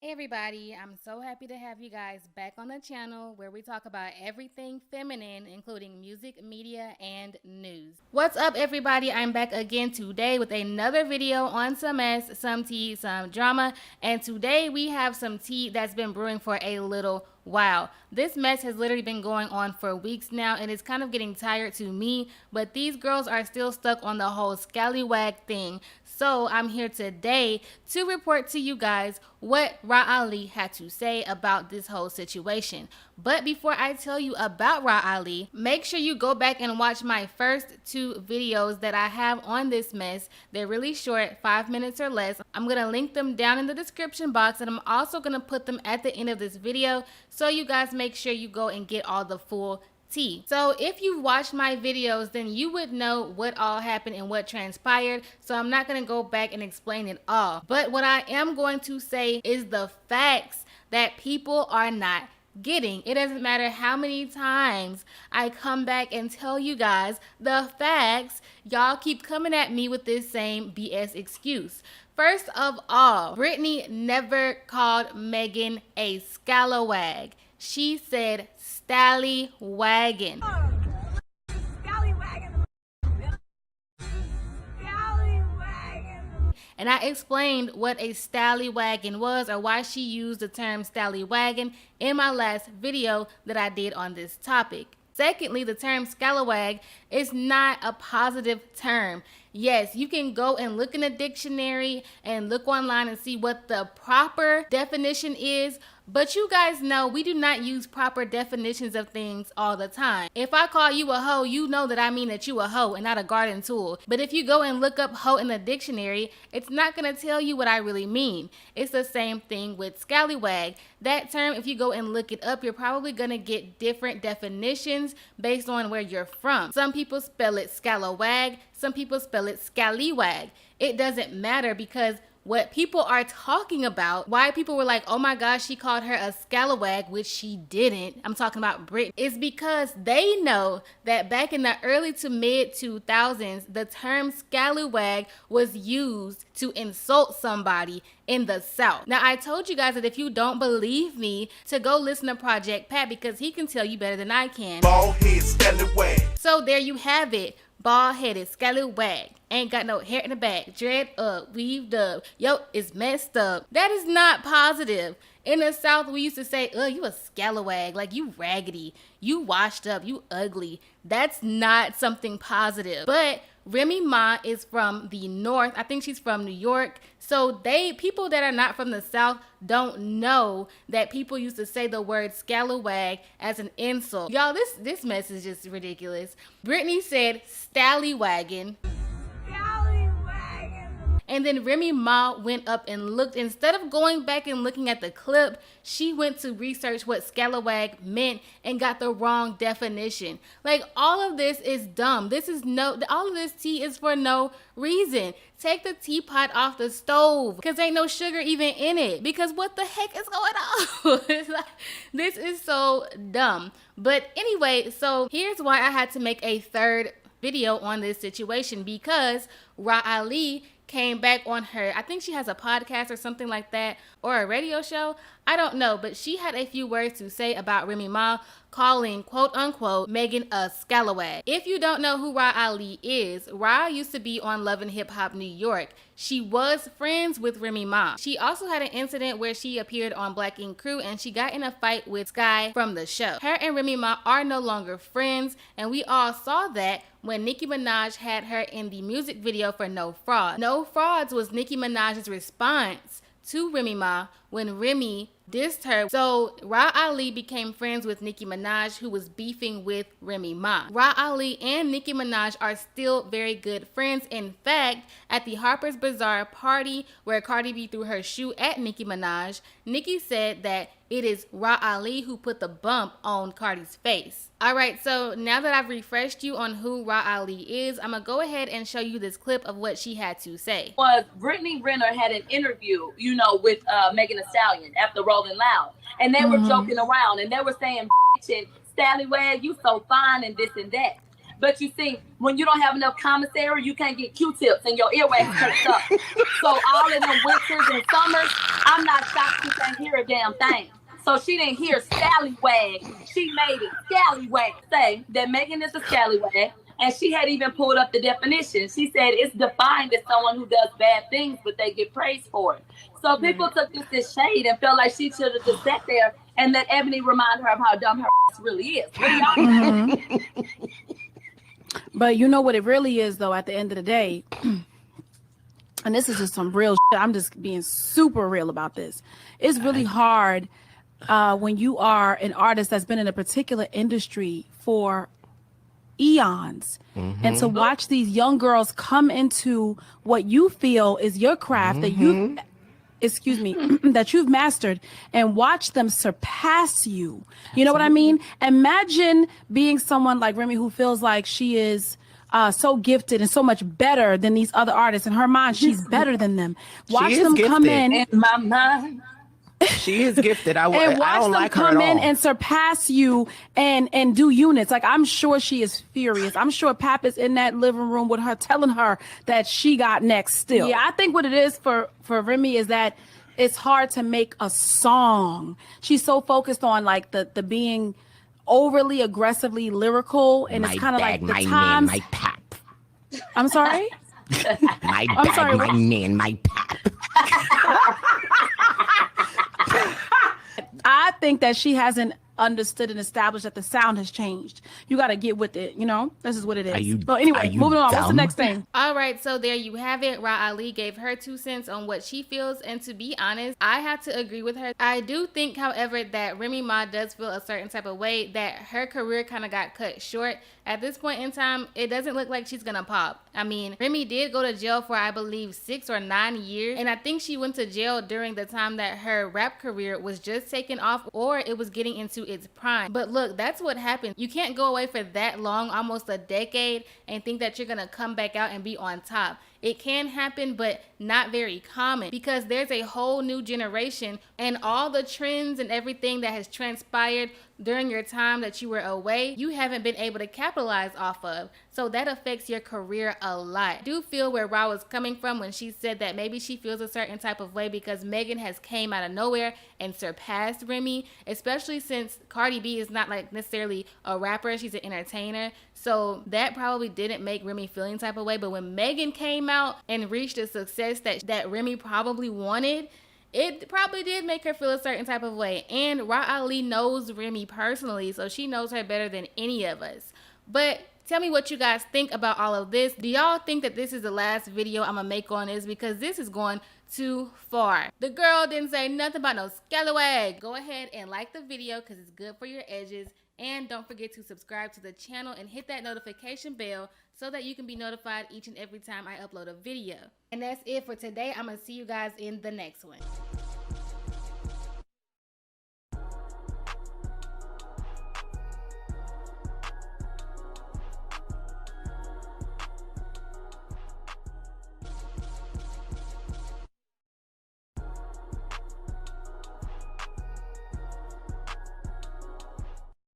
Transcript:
Hey everybody, I'm so happy to have you guys back on the channel where we talk about everything feminine, including music, media, and news. What's up everybody? I'm back again today with another video on some mess, some tea, some drama, and today we have some tea that's been brewing for a little while. This mess has literally been going on for weeks now and it's kind of getting tired to me, but these girls are still stuck on the whole scallywag thing. So I'm here today to report to you guys what RAH had to say about this whole situation. But before I tell you about RAH, make sure you go back and watch my first two videos that I have on this mess. They're really short, 5 minutes or less. I'm going to link them down in the description box, and I'm also going to put them at the end of this video, so you guys make sure you go and get all the full tea. So if you've watched my videos, then you would know what all happened and what transpired. So I'm not going to go back and explain it all. But what I am going to say is the facts that people are not getting. It doesn't matter how many times I come back and tell you guys the facts, y'all keep coming at me with this same BS excuse. First of all, Brittany never called Megan a scalawag. She said Stallywagon. And I explained what a Stallywagon was, or why she used the term Stallywagon in my last video that I did on this topic. Secondly, the term scalawag is not a positive term. Yes, you can go and look in a dictionary and look online and see what the proper definition is, but you guys know we do not use proper definitions of things all the time. If I call you a hoe, you know that I mean that you a hoe and not a garden tool. But if you go and look up hoe in the dictionary, it's not going to tell you what I really mean. It's the same thing with scallywag. That term, if you go and look it up, you're probably going to get different definitions based on where you're from. Some people spell it scalawag, some people spell it scallywag. It doesn't matter, because what people are talking about, why people were like, oh my gosh, she called her a scalawag, which she didn't. I'm talking about Brit, is because they know that back in the early to mid 2000s, the term scalawag was used to insult somebody in the South. Now, I told you guys that if you don't believe me, to go listen to Project Pat, because he can tell you better than I can. Bald head, scallywag. So there you have it. Bald-headed, scallywag, ain't got no hair in the back, dread up, weaved up, yo, it's messed up. That is not positive. In the South, we used to say, you a scallywag, like you raggedy, you washed up, you ugly. That's not something positive. But Remy Ma is from the North. I think she's from New York. So people that are not from the South don't know that people used to say the word scallywag as an insult. Y'all, this mess is just ridiculous. Brittany said Stallywagon. And then Remy Ma went up and looked. Instead of going back and looking at the clip, she went to research what scalawag meant and got the wrong definition. Like, all of this is dumb. All of this tea is for no reason. Take the teapot off the stove, because ain't no sugar even in it. Because what the heck is going on? It's like, this is so dumb. But anyway, so here's why I had to make a third video on this situation, because RAH came back on her, I think she has a podcast or something like that, or a radio show, I don't know, but she had a few words to say about Remy Ma calling, quote unquote, Megan a scalawag. If you don't know who RAH is, RAH used to be on Love and Hip Hop New York. She was friends with Remy Ma. She also had an incident where she appeared on Black Ink Crew and she got in a fight with Sky from the show. Her and Remy Ma are no longer friends, and we all saw that when Nicki Minaj had her in the music video for No Fraud. No Frauds was Nicki Minaj's response to Remy Ma when Remy dissed her. So RAH became friends with Nicki Minaj, who was beefing with Remy Ma. RAH and Nicki Minaj are still very good friends. In fact, at the Harper's Bazaar party where Cardi B threw her shoe at Nicki Minaj, Nicki said that it is RAH who put the bump on Cardi's face. Alright, so now that I've refreshed you on who RAH is, I'm gonna go ahead and show you this clip of what she had to say. Was Brittany Renner had an interview, with Megan Thee Stallion after Rolling Loud, and they were joking around and they were saying, "Bitch, and Scallywag, you so fine," and this and that. But you see, when you don't have enough commissary, you can't get Q-tips and your earwax hurts up. So all in the winters and summers, I'm not shocked you can't hear a damn thing. So she didn't hear scallywag. She made it scallywag. Say that Megan is a scallywag. And she had even pulled up the definition. She said it's defined as someone who does bad things, but they get praised for it. So people took this as shade and felt like she should have just sat there and let Ebony remind her of how dumb her ass really is. What do y'all think? But you know what it really is, though, at the end of the day, and this is just some real shit. I'm just being super real about this. It's really hard when you are an artist that's been in a particular industry for eons, and to watch these young girls come into what you feel is your craft that you've that you've mastered, and watch them surpass you. You know what I mean? Imagine being someone like Remy who feels like she is so gifted and so much better than these other artists. In her mind, she's better than them. Watch them come in my mind. She is gifted. I watch don't them like her come at in all. and surpass you and do units. Like, I'm sure she is furious. I'm sure Pap is in that living room with her, telling her that she got next still. Yeah, I think what it is for Remy is that it's hard to make a song. She's so focused on like the being overly aggressively lyrical, and it's kind of like the times. My Pap. I'm sorry? My bag, my man, my Pap. I think that she hasn't understood and established that the sound has changed. You got to get with it, you know? This is what it is. But anyway, moving on. What's the next thing? All right, so there you have it. RAH Ali gave her 2 cents on what she feels, and to be honest, I have to agree with her. I do think, however, that Remy Ma does feel a certain type of way, that her career kind of got cut short. At this point in time, it doesn't look like she's gonna pop. I mean, Remy did go to jail for, I believe, 6 or 9 years, and I think she went to jail during the time that her rap career was just taking off, or it was getting into its prime. But look, that's what happened. You can't go away for that long, almost a decade, and think that you're gonna come back out and be on top. It can happen, but not very common, because there's a whole new generation, and all the trends and everything that has transpired during your time that you were away, you haven't been able to capitalize off of. So that affects your career a lot. I do feel where RAH was coming from when she said that maybe she feels a certain type of way because Megan has came out of nowhere and surpassed Remy, especially since Cardi B is not like necessarily a rapper, she's an entertainer. So that probably didn't make Remy feel any type of way. But when Megan came out and reached the success that Remy probably wanted, it probably did make her feel a certain type of way. And RAH Ali knows Remy personally, so she knows her better than any of us. But tell me what you guys think about all of this. Do y'all think that this is the last video I'm gonna make on this? Because this is going too far. The girl didn't say nothing about no scalawag. Go ahead and like the video because it's good for your edges. And don't forget to subscribe to the channel and hit that notification bell so that you can be notified each and every time I upload a video. And that's it for today. I'm gonna see you guys in the next one.